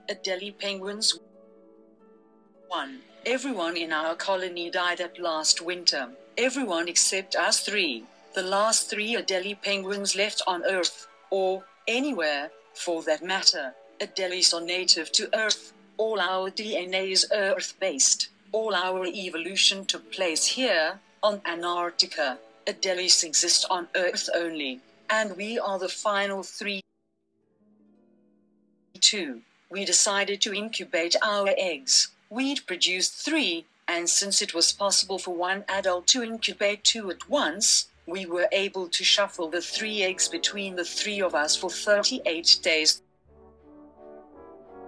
Adelie penguins. 1. Everyone in our colony died that last winter. Everyone except us 3. The last 3 Adelie penguins left on Earth, or anywhere, for that matter. Adelies are native to Earth. All our DNA is Earth-based. All our evolution took place here, on Antarctica. Adelies exist on Earth only. And we are the final 3. 2. We decided to incubate our eggs. We'd produced 3, and since it was possible for one adult to incubate 2 at once, we were able to shuffle the 3 eggs between the 3 of us for 38 days.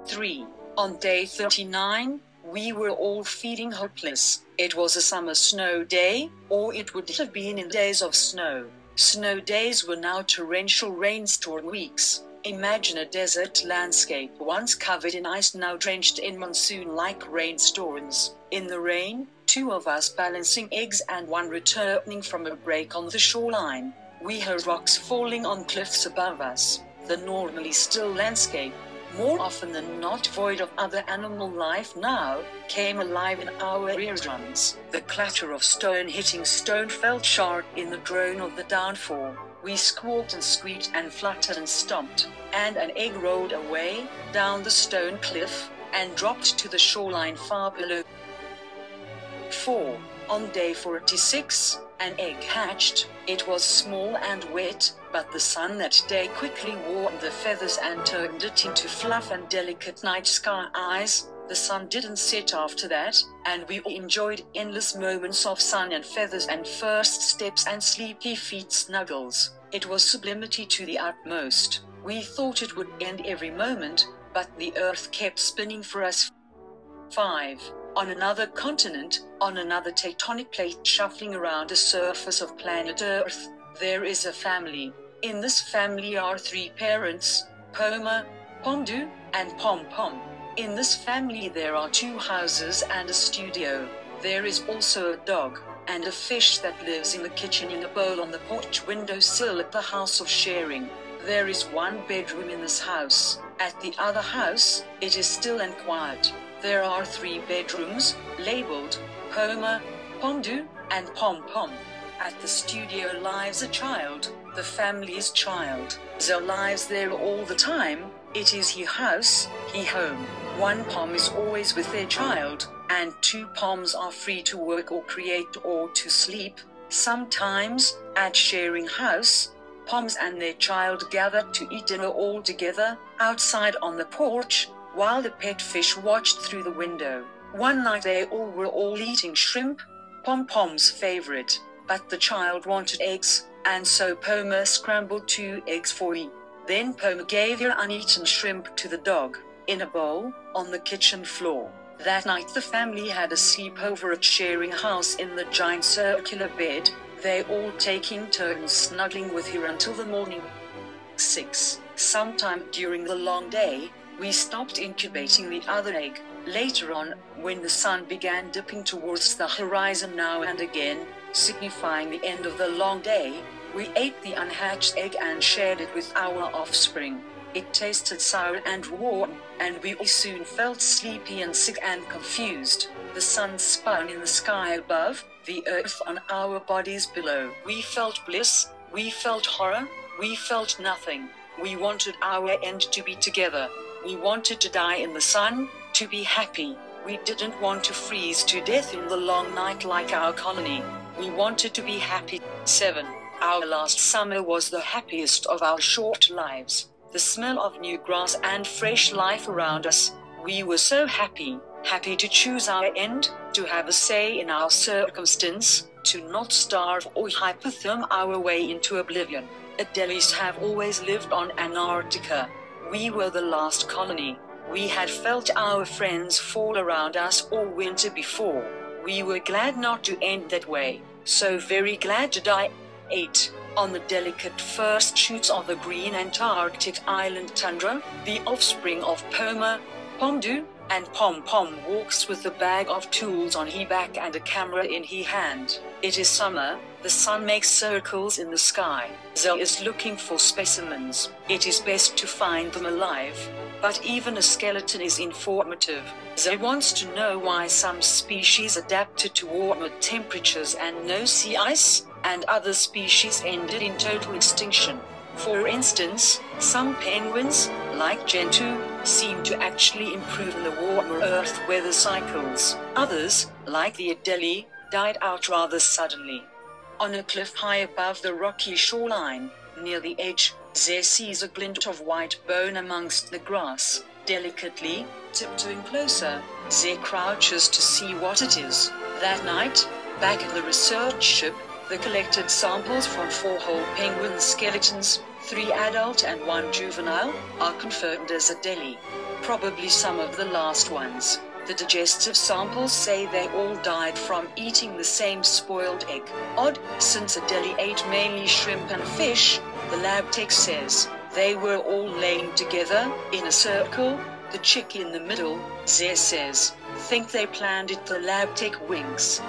3. On day 39, we were all feeling hopeless. It was a summer snow day, or it would have been in days of snow. Snow days were now torrential rainstorm weeks. Imagine a desert landscape once covered in ice now drenched in monsoon-like rainstorms. In the rain, 2 of us balancing eggs and 1 returning from a break on the shoreline. We heard rocks falling on cliffs above us. The normally still landscape, more often than not void of other animal life now, came alive in our eardrums. The clatter of stone hitting stone felt sharp in the drone of the downfall. We squawked and squeaked and fluttered and stomped, and an egg rolled away, down the stone cliff, and dropped to the shoreline far below. 4. On day 46, an egg hatched. It was small and wet, but the sun that day quickly warmed the feathers and turned it into fluff and delicate night sky eyes. The sun didn't set after that, and we enjoyed endless moments of sun and feathers and first steps and sleepy feet snuggles. It was sublimity to the utmost. We thought it would end every moment, but the earth kept spinning for us. 5. On another continent, on another tectonic plate shuffling around the surface of planet Earth, there is a family. In this family are 3 parents, Poma, Pomdu, and Pom Pom. In this family there are 2 houses and a studio. There is also a dog, and a fish that lives in the kitchen in a bowl on the porch windowsill at the house of sharing. There is 1 bedroom in this house. At the other house, it is still and quiet. There are 3 bedrooms, labeled Poma, Pomdu, and Pom Pom. At the studio lives a child, the family's child. Zo lives there all the time. It is he house, he home. 1 Pom is always with their child, and 2 Poms are free to work or create or to sleep. Sometimes, at sharing house, Poms and their child gather to eat dinner all together, outside on the porch, while the pet fish watched through the window. One night they were all eating shrimp, Pom Pom's favorite, but the child wanted eggs, and so Poma scrambled 2 eggs for him. Then Poma gave her uneaten shrimp to the dog, in a bowl, on the kitchen floor. That night the family had a sleepover at sharing house in the giant circular bed, they all taking turns snuggling with her until the morning. 6. Sometime during the long day, we stopped incubating the other egg. Later on, when the sun began dipping towards the horizon now and again, signifying the end of the long day, we ate the unhatched egg and shared it with our offspring. It tasted sour and warm, and we soon felt sleepy and sick and confused. The sun spun in the sky above, the earth on our bodies below. We felt bliss, we felt horror, we felt nothing. We wanted our end to be together. We wanted to die in the sun, to be happy. We didn't want to freeze to death in the long night like our colony. We wanted to be happy. 7. Our last summer was the happiest of our short lives. The smell of new grass and fresh life around us. We were so happy, happy to choose our end, to have a say in our circumstance, to not starve or hypotherm our way into oblivion. Adelies have always lived on Antarctica. We were the last colony. We had felt our friends fall around us all winter before. We were glad not to end that way, so very glad to die. 8. On the delicate first shoots of the green Antarctic island tundra, the offspring of Poma, Pomdu, and Pom Pom walks with a bag of tools on his back and a camera in his hand. It is summer, the sun makes circles in the sky. Zoe is looking for specimens. It is best to find them alive, but even a skeleton is informative. Zoe wants to know why some species adapted to warmer temperatures and no sea ice, and other species ended in total extinction. For instance, some penguins, like Gentoo, seem to actually improve in the warmer Earth weather cycles. Others, like the Adelie, died out rather suddenly. On a cliff high above the rocky shoreline, near the edge, Zé sees a glint of white bone amongst the grass. Delicately, tiptoeing closer, Zé crouches to see what it is. That night, back at the research ship, the collected samples from 4 whole penguin skeletons, 3 adult and 1 juvenile, are confirmed as Adelie. Probably some of the last ones. The digestive samples say they all died from eating the same spoiled egg. Odd, since Adelie ate mainly shrimp and fish, the lab tech says. They were all laying together, in a circle, the chick in the middle, Zé says. Think they planned it, the lab tech winks.